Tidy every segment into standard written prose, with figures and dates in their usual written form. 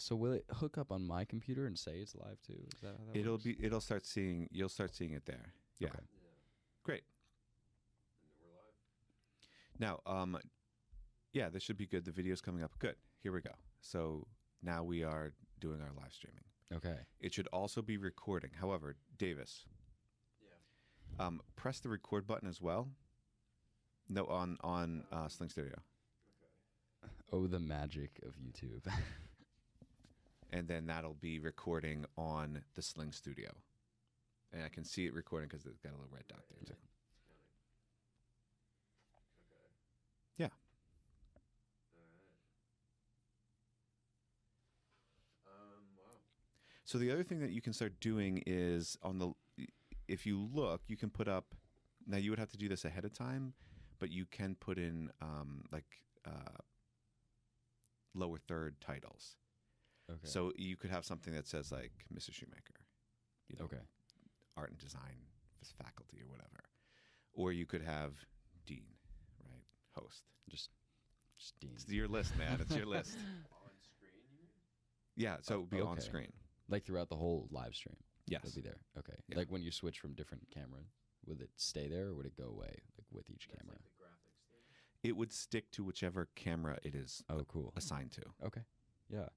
So will it hook up on my computer and say it's live too? Is that how that works? You'll start seeing it there. Yeah. Okay. Yeah. Great. And we're live. Now, yeah, this should be good. The video's coming up. Good. Here we go. So now we are doing our live streaming. Okay. It should also be recording. However, Davis, Yeah. press the record button as well. No, on Sling Studio. Okay. Oh, the magic of YouTube. And then that'll be recording on the Sling Studio. And I can see it recording because it's got a little red dot there too. Okay. Yeah. All right. Wow. So the other thing that you can start doing is if you look, you can put up, now you would have to do this ahead of time, but you can put in lower third titles. Okay. So you could have something that says like Mr. Shoemaker, Okay. art and design faculty or whatever. Or you could have Dean, right? Host. Just Dean. It's your list, man. It's your list. On screen, you mean? Yeah, so it would be on Okay. screen. Like throughout the whole live stream. Yes. It'll be there. Okay. Yeah. Like when you switch from different cameras, would it stay there or would it go away like with each That's camera? like the graphics thing. It would stick to whichever camera it is Oh, cool. assigned to. Okay. Yeah.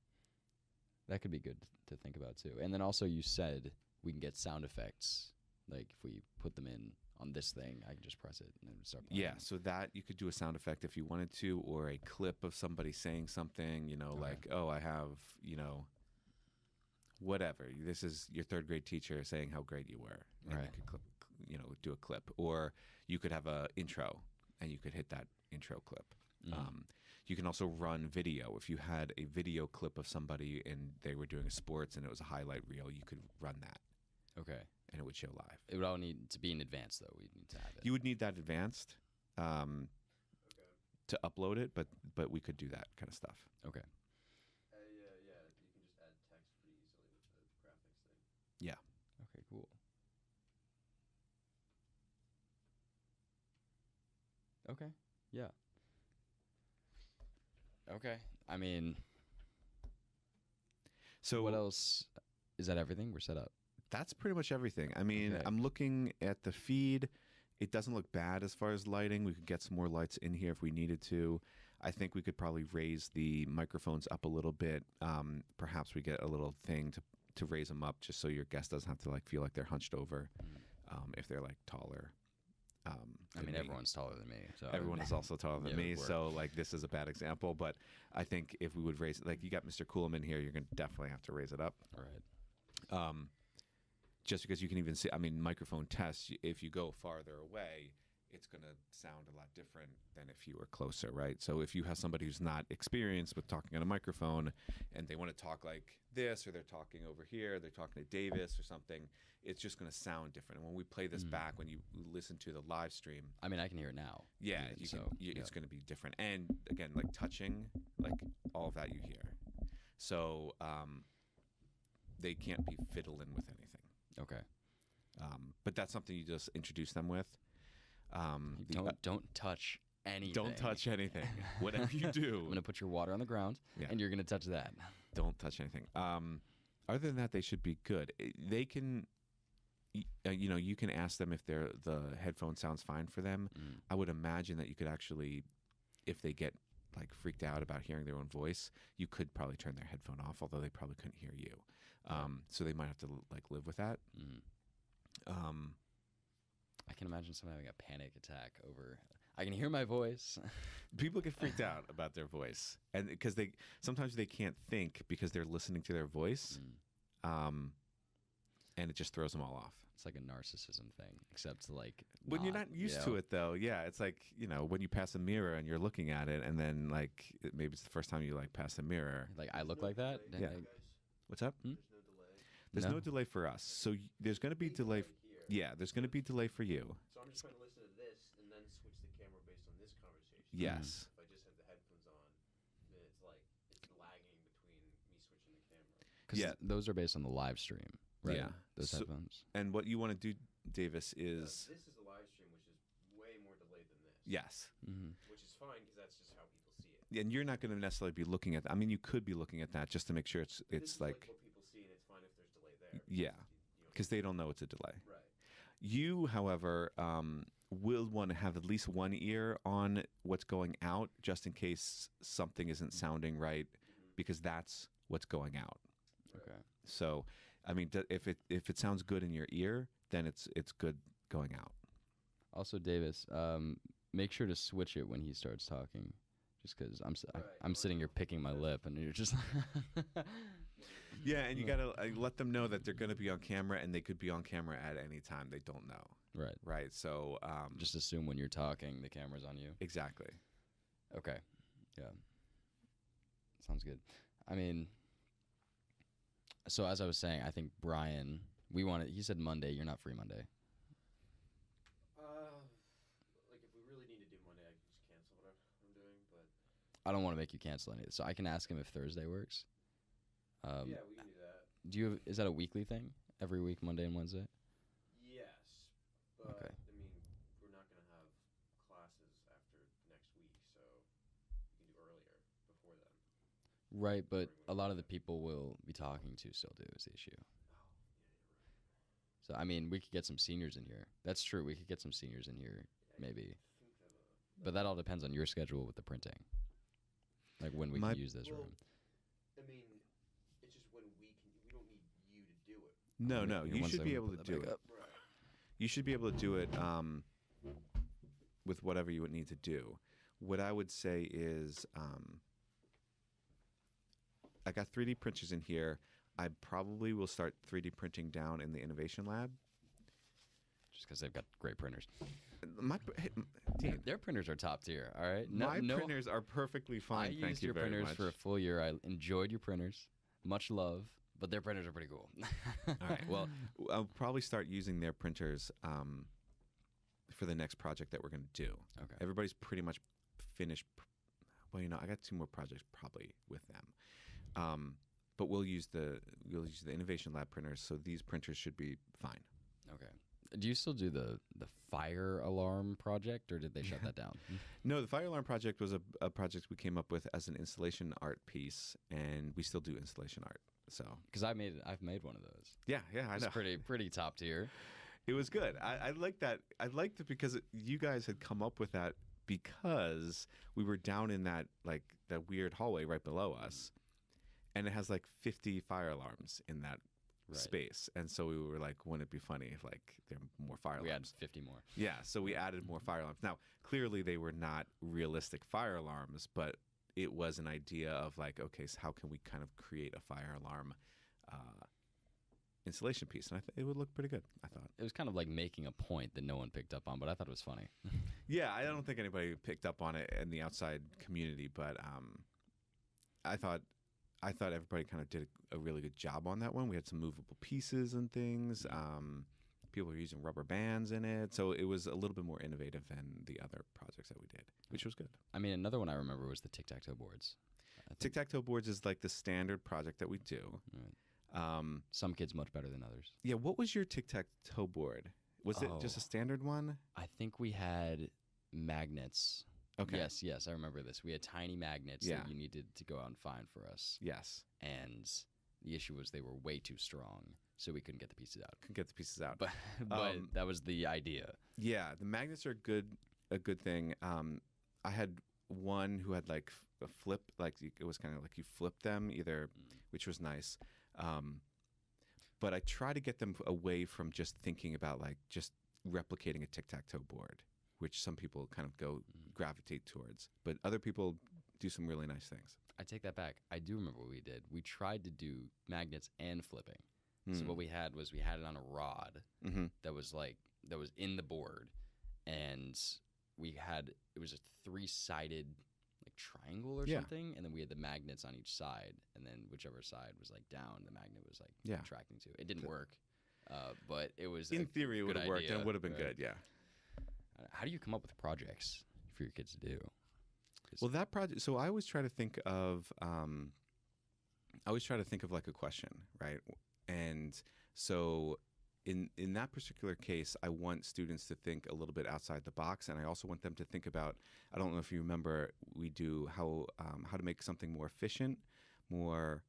That could be good to think about too. And then also you said we can get sound effects. Like if we put them in on this thing, I can just press it and then start playing. Yeah, so that you could do a sound effect if you wanted to, or a clip of somebody saying something, like, oh, I have, whatever. This is your third grade teacher saying how great you were. And Right. you could, do a clip. Or you could have a intro, and you could hit that intro clip. You can also run video. If you had a video clip of somebody and they were doing a sports and it was a highlight reel, you could run that, Okay. and it would show live. It would all need to be in advance though. We'd need to have it. You would need that advanced Okay. to upload it, but we could do that kind of stuff. Okay. Yeah, you can just add text pretty easily with the graphics thing. Yeah. Okay, cool. Okay. Yeah. Okay. I mean, So what else? Is that everything? We're set up. that's pretty much everything. I mean, Okay. I'm looking at the feed. It doesn't look bad as far as lighting. We could get some more lights in here if we needed to. I think we could probably raise the microphones up a little bit. Perhaps we get a little thing to raise them up just so your guest doesn't have to feel like they're hunched over if they're taller. I than mean, me. everyone's taller than me. So Everyone is also taller than Yeah, it me, would work. so this is a bad example. But I think if we would raise it, you got Mr. Coolman here, you're going to definitely have to raise it up. All right. Just because you can even see, I mean, microphone tests, if you go farther away, it's going to sound a lot different than if you were closer, right? So if you have somebody who's not experienced with talking on a microphone and they want to talk like this, or they're talking over here, they're talking to Davis or something, it's just going to sound different. And when we play this back, when you listen to the live stream, I mean, I can hear it now. yeah, even, you so, can, it's going to be different. And again, touching, all of that you hear. So they can't be fiddling with anything. Okay. But that's something you just introduce them with. Don't touch anything. Don't touch anything. Whatever you do, I'm gonna put your water on the ground, Yeah. and you're gonna touch that. don't touch anything. Other than that, they should be good. They can, you can ask them if the headphone sounds fine for them. I would imagine that you could actually, if they get freaked out about hearing their own voice, you could probably turn their headphone off, although they probably couldn't hear you. So they might have to live with that. I can imagine someone having a panic attack over. I can hear my voice. People get freaked out about their voice, and because sometimes they can't think because they're listening to their voice, and it just throws them all off. It's like a narcissism thing, except When you're not used to it, though, yeah, it's when you pass a mirror and you're looking at it, and then maybe it's the first time you pass a mirror. I look like that. Yeah. What's up? There's no delay. There's No. no delay for us, so there's going to be delay. Yeah, there's going to be delay for you. So I'm just trying to listen to this and then switch the camera based on this conversation. Yes. If I just have the headphones on, then it's lagging between me switching the camera. Because Yeah. those are based on the live stream, right? Yeah. Those So- headphones. And what you want to do, Davis, No, is this is the live stream, which is way more delayed than this. yes. Mm-hmm. Which is fine because that's just how people see it. and you're not going to necessarily be looking at that. I mean, you could be looking at that just to make sure This it's is like, what people see, and it's fine if there's delay there. yeah, You because they don't know it's a delay. right. You, however, will want to have at least one ear on what's going out, just in case something isn't sounding right, because that's what's going out. Okay. So, I mean, if it sounds good in your ear, then it's good going out. Also, Davis, make sure to switch it when he starts talking. Just because I'm sitting here picking my lip, and you're just. Yeah, and you gotta let them know that they're gonna be on camera, and they could be on camera at any time. They don't know, Right. right? So, Just assume when you're talking, the camera's on you. exactly. Okay. Yeah. Sounds good. I mean, so as I was saying, I think Brian, he said Monday. You're not free Monday. Like if we really need to do Monday, I can just cancel whatever I'm doing. But I don't want to make you cancel anything. So I can ask him if Thursday works. yeah, we can do that. Is that a weekly thing? Every week, Monday and Wednesday? Yes, but Okay. I mean, we're not gonna have classes after next week, so we can do earlier before then. Right, but a lot of the people we'll be talking to still do is the issue. So, I mean, we could get some seniors in here. That's true. We could get some seniors in here, maybe. But that all depends on your schedule with the printing. Like when we can use this room. I mean, it's just when we don't need you to do it. No, Give me you one should second, be I'm able gonna to put that do back it. up. Right. You should be able to do it with whatever you would need to do. What I would say is, I got 3D printers in here. I probably will start 3D printing down in the innovation lab. Just because they've got great printers. Dean, Their printers are top tier, all right? my printers are perfectly fine. I Thank used you your very printers much. for a full year. I enjoyed your printers. Much love. But their printers are pretty cool. All right. Well, I'll probably start using their printers for the next project that we're going to do. Okay. Everybody's pretty much finished. Well, I got 2 more projects probably with them. But we'll use the Innovation Lab printers, so these printers should be fine. Okay. Do you still do the fire alarm project, or did they shut that down? No, the fire alarm project was a project we came up with as an installation art piece, and we still do installation art. So Because I've made one of those. yeah, I It's know. pretty top tier. It was good. I like that. I liked it because you guys had come up with that because we were down in that weird hallway right below us, and it has like 50 fire alarms in that space, and so we were like, wouldn't it be funny if there are more fire We had alarms? 50 more. Yeah, so we added more fire alarms. Now, clearly they were not realistic fire alarms, but it was an idea of okay, so how can we kind of create a fire alarm installation piece? And it would look pretty good, I thought. It was kind of like making a point that no one picked up on, but I thought it was funny. Yeah, I don't think anybody picked up on it in the outside community, but I thought everybody kind of did a really good job on that one. We had some movable pieces and things. People were using rubber bands in it, so it was a little bit more innovative than the other projects that we did, which was good. I mean, another one I remember was the tic-tac-toe boards. Tic-tac-toe boards is like the standard project that we do. Right. Some kids much better than others. Yeah, what was your tic-tac-toe board? Was it just a standard one? I think we had magnets. Okay. Yes, I remember this. We had tiny magnets that you needed to go out and find for us. Yes. And the issue was they were way too strong, so we couldn't get the pieces out. Couldn't get the pieces out. But that was the idea. Yeah, the magnets are a good thing. I had one who had a flip, it was kind of like you flip them either, which was nice. But I try to get them away from just thinking about just replicating a tic-tac-toe board, which some people kind of gravitate towards. But other people do some really nice things. I take that back. I do remember what we did. We tried to do magnets and flipping. So what we had it on a rod that was in the board, and it was a 3-sided triangle or something, and then we had the magnets on each side, and then whichever side was down, the magnet was attracting to. It didn't work, but it was in theory it would have worked and it would have been good. Yeah. How do you come up with projects for your kids to do? Well, that project. So I always try to think of a question, right? And so in that particular case, I want students to think a little bit outside the box, and I also want them to think about. I don't know if you remember, we do how to make something more efficient, more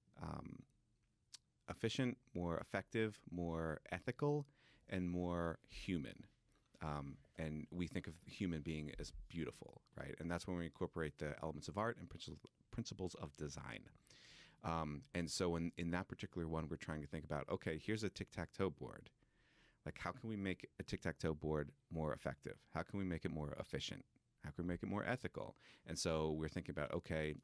more effective, more ethical, and more human. And we think of human being as beautiful, right? And that's when we incorporate the elements of art and principles of design. And so in that particular one, we're trying to think about, okay, here's a tic-tac-toe board. Like, how can we make a tic-tac-toe board more effective? How can we make it more efficient? How can we make it more ethical? And so we're thinking about, okay,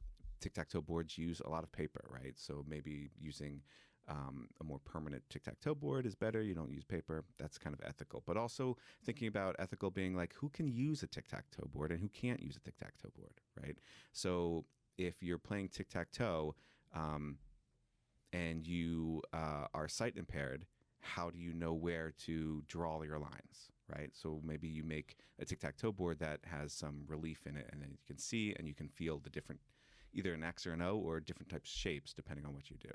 tic-tac-toe boards use a lot of paper, right? So maybe using a more permanent tic-tac-toe board is better. You don't use paper. That's kind of ethical. But also thinking about ethical being like, who can use a tic-tac-toe board and who can't use a tic-tac-toe board, right? So if you're playing tic-tac-toe and you are sight impaired, how do you know where to draw your lines, right? So maybe you make a tic-tac-toe board that has some relief in it, and then you can see and you can feel the different, either an X or an O or different types of shapes depending on what you do.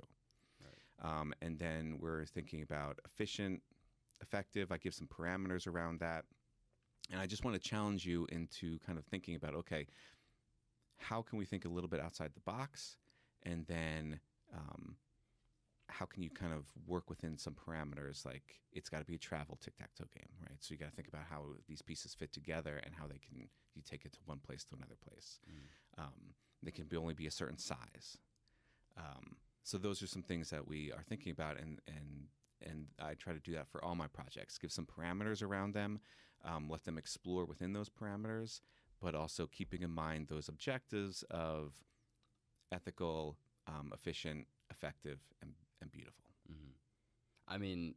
Right. And then we're thinking about efficient, effective. I give some parameters around that. And I just want to challenge you into kind of thinking about, okay, how can we think a little bit outside the box? And then how can you kind of work within some parameters? Like, it's got to be a travel tic-tac-toe game, right? So you got to think about how these pieces fit together and how they can, you take it to one place to another place. They can only be a certain size. So those are some things that we are thinking about, and I try to do that for all my projects. Give some parameters around them, let them explore within those parameters, but also keeping in mind those objectives of ethical, efficient, effective, and beautiful. Mm-hmm. I mean,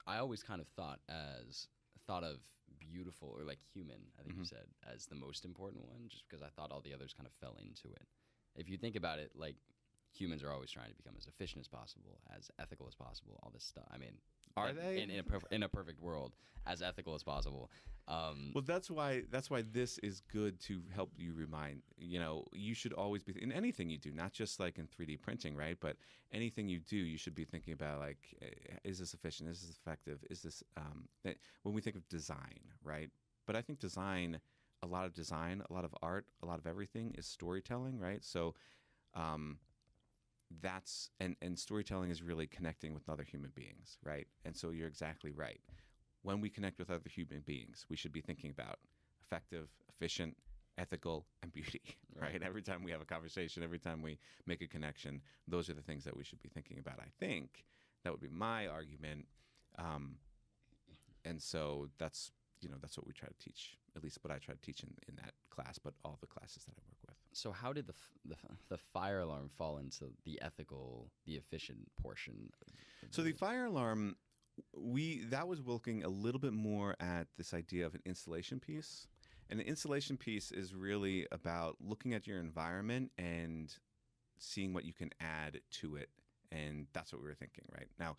I always kind of thought of beautiful or like human, I think you said, as the most important one, just because I thought all the others kind of fell into it. If you think about it, like, humans are always trying to become as efficient as possible, as ethical as possible, all this stuff. I mean, are they? In a perfect world, as ethical as possible. Well, that's why this is good to help you remind, you should always be, in anything you do, not just like in 3D printing, right? But anything you do, you should be thinking about, like, is this efficient? Is this effective? Is this, when we think of design, right? But I think a lot of art, a lot of everything is storytelling, right? So, that's and storytelling is really connecting with other human beings, right? And so you're exactly right. When we connect with other human beings, we should be thinking about effective, efficient, ethical, and beauty, right? Every time we have a conversation, every time we make a connection, those are the things that we should be thinking about. I think that would be my argument. And so that's what we try to teach, at least what I try to teach in that class, but all the classes that I work with. So how did the fire alarm fall into the ethical, the efficient portion? So the fire alarm, that was looking a little bit more at this idea of an installation piece. And the installation piece is really about looking at your environment and seeing what you can add to it. And that's what we were thinking, right? Now,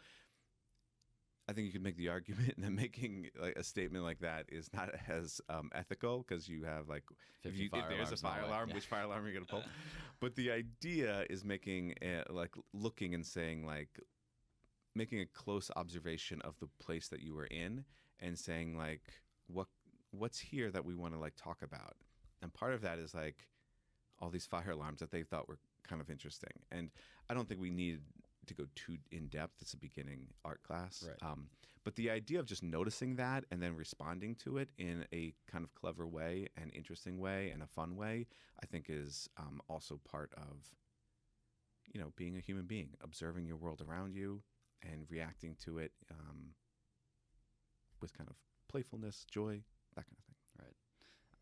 I think you could make the argument that making like a statement like that is not as ethical, because you have like, if there's a fire alarm, which fire alarm are you going to pull? But the idea is making looking and saying, like, making a close observation of the place that you were in and saying, like, what's here that we want to like talk about. And part of that is like all these fire alarms that they thought were kind of interesting. And I don't think we need to go too in depth. It's a beginning art class. Right. But the idea of just noticing that and then responding to it in a kind of clever way and interesting way and a fun way, I think is also part of, being a human being, observing your world around you and reacting to it with kind of playfulness, joy, that kind of thing. Right.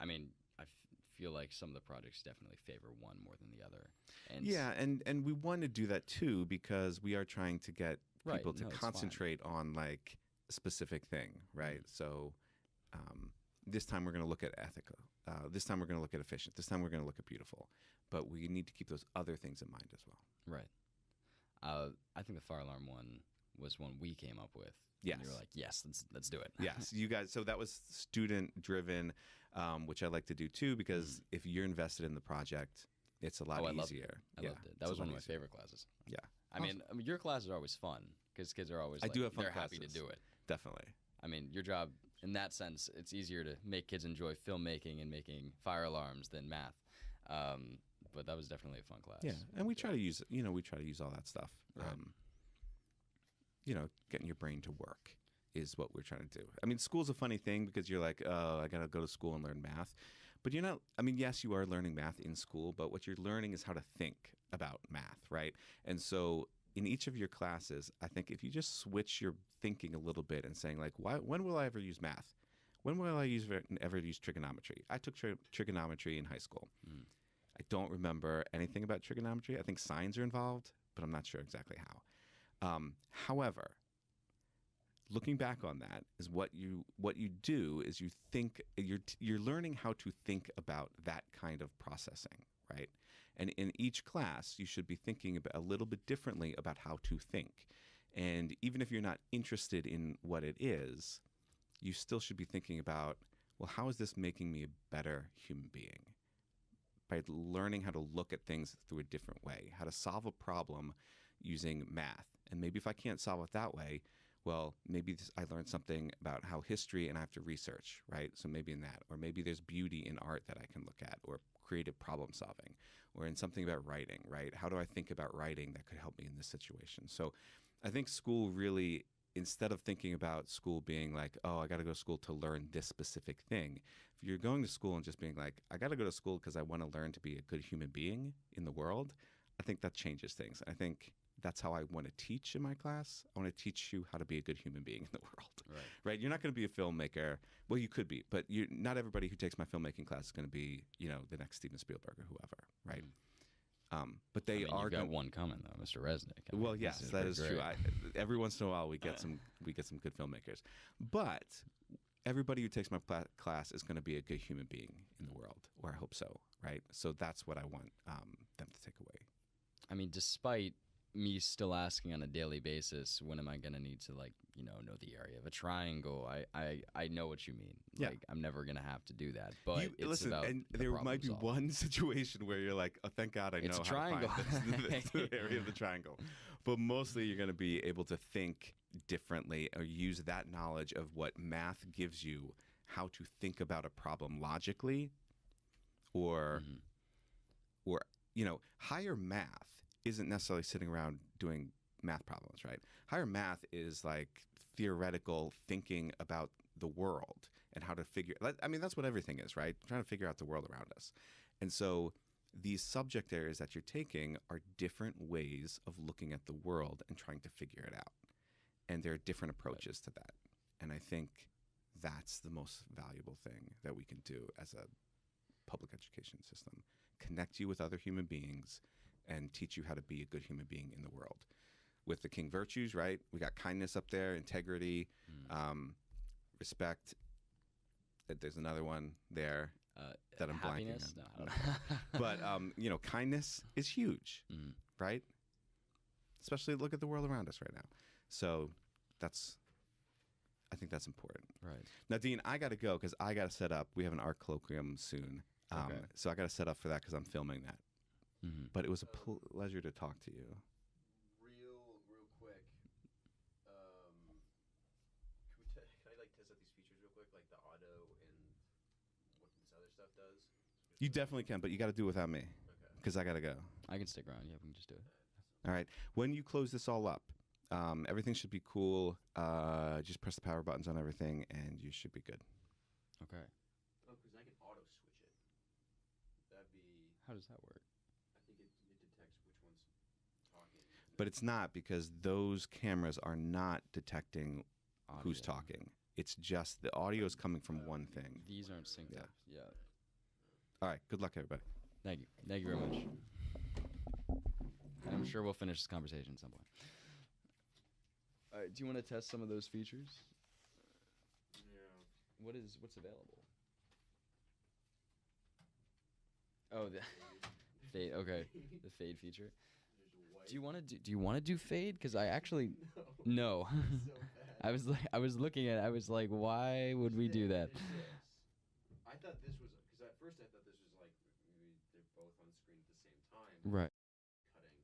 I mean, I feel like some of the projects definitely favor one more than the other. And yeah, and we want to do that too, because we are trying to get people to concentrate on like a specific thing, right? So this time we're going to look at ethical. This time we're going to look at efficient. This time we're going to look at beautiful. But we need to keep those other things in mind as well. Right. I think the fire alarm one was one we came up with. Yes. And you were like, yes, let's do it. Yes, you guys. So that was student driven, which I like to do too, because if you're invested in the project, it's a lot easier. I loved it. That was one of my favorite classes. Yeah. I mean, your classes are always fun because kids are always I do have fun they're classes. happy to do it. Definitely. I mean, your job, in that sense, it's easier to make kids enjoy filmmaking and making fire alarms than math. But that was definitely a fun class. Yeah, and we try to use all that stuff. Right. Getting your brain to work is what we're trying to do. I mean, school's a funny thing because you're like, oh, I got to go to school and learn math. But you're not, I mean, yes, you are learning math in school, but what you're learning is how to think about math, right? And so in each of your classes, I think if you just switch your thinking a little bit and saying like, when will I ever use math? When will I ever use trigonometry? I took trigonometry in high school. I don't remember anything about trigonometry. I think signs are involved, but I'm not sure exactly how. However, looking back on that is what you do is you think you're learning how to think about that kind of processing, right? And in each class, you should be thinking a little bit differently about how to think. And even if you're not interested in what it is, you still should be thinking about, well, how is this making me a better human being? By learning how to look at things through a different way, how to solve a problem using math. And maybe if I can't solve it that way, well, maybe I learned something about how history and I have to research, right? So maybe in that, or maybe there's beauty in art that I can look at, or creative problem solving, or in something about writing, right? How do I think about writing that could help me in this situation? So I think school really, instead of thinking about school being like, oh, I got to go to school to learn this specific thing, if you're going to school and just being like, I got to go to school because I want to learn to be a good human being in the world, I think that changes things. I think that's how I want to teach in my class. I want to teach you how to be a good human being in the world. Right? You're not going to be a filmmaker. Well, you could be, but not everybody who takes my filmmaking class is going to be, the next Steven Spielberg or whoever, right? But they are. You've got one coming though, Mr. Resnick. Well, yes, that is true. Every once in a while, we get some good filmmakers, but everybody who takes my class is going to be a good human being in the world, or I hope so, right? So that's what I want them to take away. I mean, despite me still asking on a daily basis, when am I going to need to know the area of a triangle? I know what you mean. Yeah. Like, I'm never going to have to do that. But listen, and there might be one situation where you're like, oh, thank God I know how to find the area of the triangle. But mostly you're going to be able to think differently or use that knowledge of what math gives you, how to think about a problem logically, or higher math isn't necessarily sitting around doing math problems, right? Higher math is like theoretical thinking about the world and how to figure. I mean, that's what everything is, right? Trying to figure out the world around us. And so these subject areas that you're taking are different ways of looking at the world and trying to figure it out. And there are different approaches to that. And I think that's the most valuable thing that we can do as a public education system. Connect you with other human beings and teach you how to be a good human being in the world. With the King virtues, right? We got kindness up there, integrity, respect. There's another one there that I'm happiness? blanking on. No, I don't know. But, kindness is huge, right? Especially look at the world around us right now. So I think that's important. Right. Now, Dean, I got to go because I got to set up. We have an art colloquium soon. Okay. So I got to set up for that because I'm filming that. But it was a pleasure to talk to you. Real quick. Can I test out these features real quick, like the auto and what this other stuff does? You definitely can, but you got to do it without me because I got to go. I can stick around. Yeah, we can just do it. All right. When you close this all up, everything should be cool. Just press the power buttons on everything, and you should be good. Okay. Oh, because I can auto switch it. That'd be. How does that work? I think it detects which one's talking. But it's not because those cameras are not detecting who's talking. It's just the audio is coming from one thing. These aren't synced up. Yeah. All right. Good luck, everybody. Thank you. Thank you very much. And I'm sure we'll finish this conversation at some point. All right. Do you want to test some of those features? Yeah. What's available? Oh, the fade. Okay, the fade feature. Do you want to do fade? Because I actually no. So I was looking at it, I was like, why would we do that? I thought this was because at first I thought this was like maybe they're both on screen at the same time. Right. Cutting.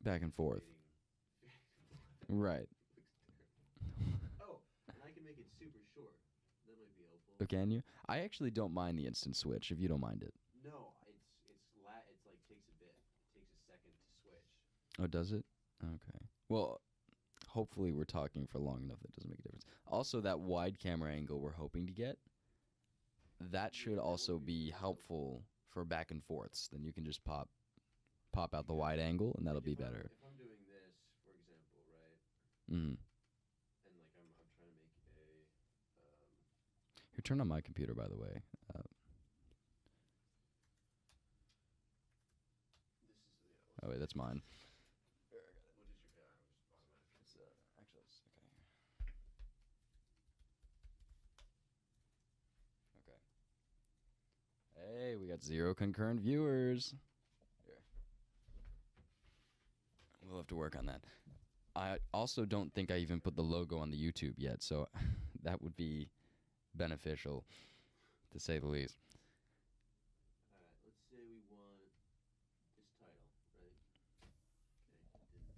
Back and forth. Fading. Right. Oh, and Oh, can you? I actually don't mind the instant switch if you don't mind it. No, it's like takes a bit. It takes a second to switch. Oh, does it? Okay. Well, hopefully we're talking for long enough that doesn't make a difference. Also, that wide camera angle we're hoping to get, that should also be helpful for back and forths. Then you can just pop out the wide angle, and that'll be better. If I'm doing this, for example, right? Mm. And like I'm trying to make Here, turn on my computer, by the way. this is Oh wait, that's mine. what is your automatic? It's, actually, it's okay. Okay. Hey, we got 0 concurrent viewers. Here. We'll have to work on that. I also don't think I even put the logo on the YouTube yet, so that would be beneficial, to say the least. All right, let's say we want this title, right? Okay, didn't.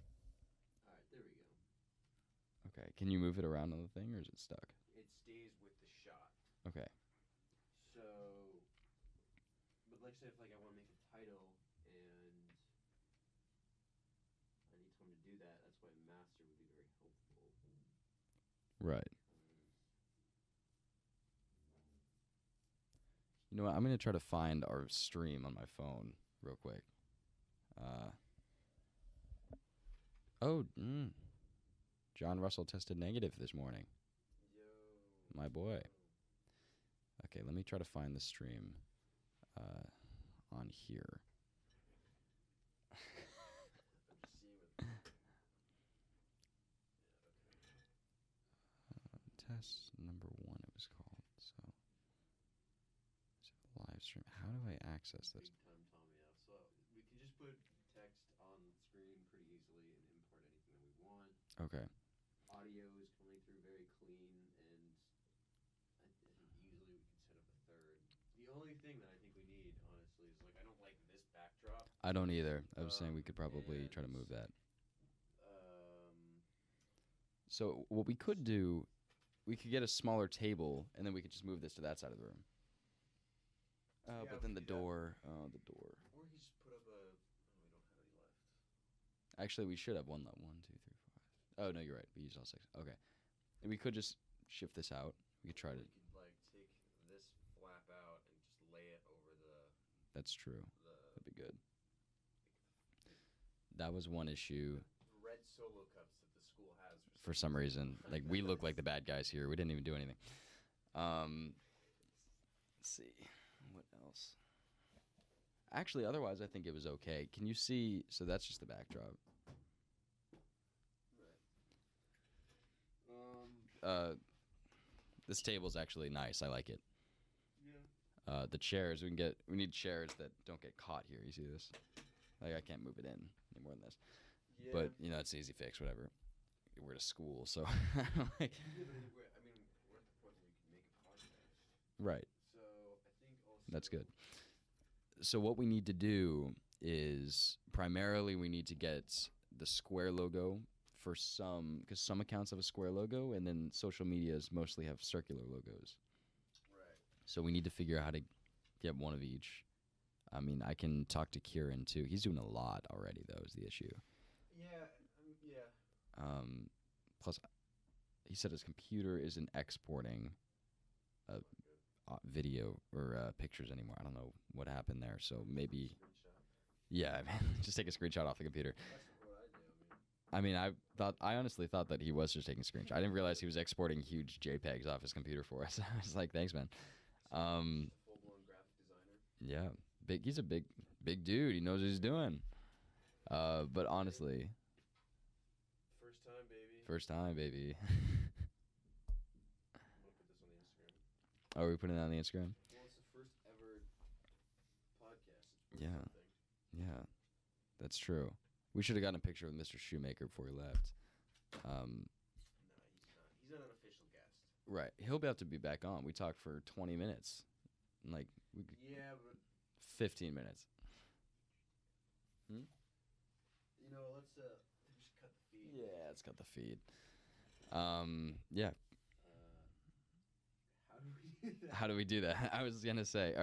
All right, there we go. Okay, can you move it around on the thing, or is it stuck? It stays with the shot. Okay. So, but like say if like I want to make a title and I need someone to do that, that's why master would be very helpful. Right. You know what? I'm going to try to find our stream on my phone real quick. John Russell tested negative this morning. Yo. My boy. Okay, let me try to find the stream on here. I'm just seeing what. Test number 1 it was called. So, live stream. How do I access this? Big time Tommy out. So we can just put text on the screen pretty easily and import anything that we want. Okay. Audio is coming through very clean, and I think easily we can set up a third. The only thing that I think we need, honestly, is like I don't like this backdrop. I don't either. I was saying we could probably try to move that. So what we could do, we could get a smaller table, and then we could just move this to that side of the room. Yeah, but we then the could do that. door. Or he just put up a. Oh, we don't have any left. Actually, we should have one left. 1, 2, 3, 4, 5. Oh no, you're right. We used all 6. Okay. And we could just shift this out. We could try to. We could like take this flap out and just lay it over the. That's true. The That'd be good. That was one issue. red solo cups that the school has For some reason. Like, we look like the bad guys here. We didn't even do anything. Let's see. What else? Actually, otherwise, I think it was okay. Can you see? So that's just the backdrop. Right. This table's actually nice. I like it. Yeah. The chairs, we need chairs that don't get caught here. You see this? Like, I can't move it in any more than this. Yeah. But, you know, it's an easy fix, whatever. We're at a school, so. like, Yeah, but we're at the point where we can make a podcast. right. So I think also. That's good. So what we need to do is primarily we need to get the Square logo for some, because some accounts have a Square logo, and then social medias mostly have circular logos. Right. So we need to figure out how to get one of each. I mean, I can talk to Kieran too. He's doing a lot already, though, is the issue. Yeah. Yeah. Plus, he said his computer isn't exporting video or pictures anymore. I don't know what happened there. So maybe, yeah, just take a screenshot off the computer. That's what I do. I honestly thought that he was just taking screenshots. I didn't realize he was exporting huge JPEGs off his computer for us. I was like, thanks, man. Full-blown graphic designer. Yeah, he's a big dude. He knows what he's doing. But honestly, First time, baby. first time, baby. I'm gonna put this on the Instagram. Oh, are we putting it on the Instagram? Well, it's the first ever podcast. It's worth Yeah. something. Yeah, that's true. We should have gotten a picture of Mr. Shoemaker before he left. No, he's not. He's not an official guest. Right. He'll have to be back on. We talked for 20 minutes. Like, Yeah, but 15 minutes. you know, let's just cut the feed. Yeah, it's got the feed. Yeah. How do we? do that? How do we do that? I was gonna say.